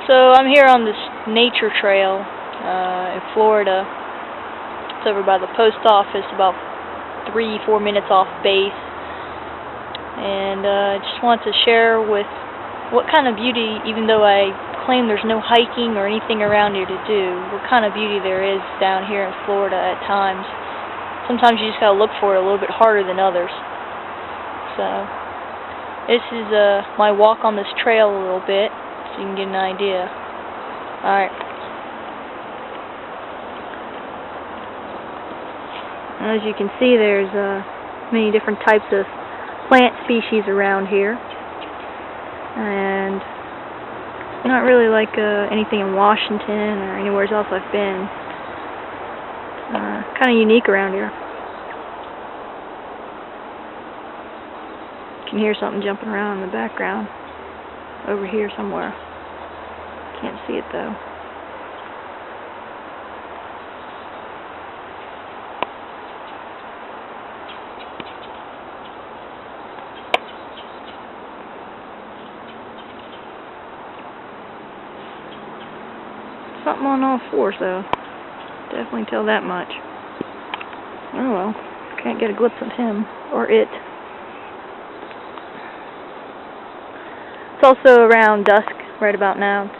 So I'm here on this nature trail in Florida. It's over by the post office, about 3-4 minutes off base. And I just want to share with what kind of beauty, even though I claim there's no hiking or anything around here to do, what kind of beauty there is down here in Florida at times. Sometimes you just gotta look for it a little bit harder than others. So this is my walk on this trail a little bit, so you can get an idea. Alright. As you can see, there's many different types of plant species around here. And not really like anything in Washington or anywhere else I've been. Kind of unique around here. You can hear something jumping around in the background over here somewhere. Can't see it though. Something on all fours though. Definitely tell that much. Oh well, can't get a glimpse of him or it. It's also around dusk right about now.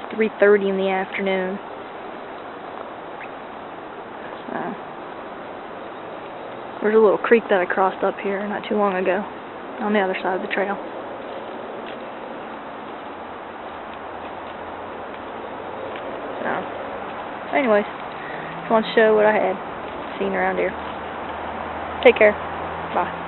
It's 3:30 in the afternoon. So there's a little creek that I crossed up here not too long ago on the other side of the trail. So anyways, just want to show what I had seen around here. Take care. Bye.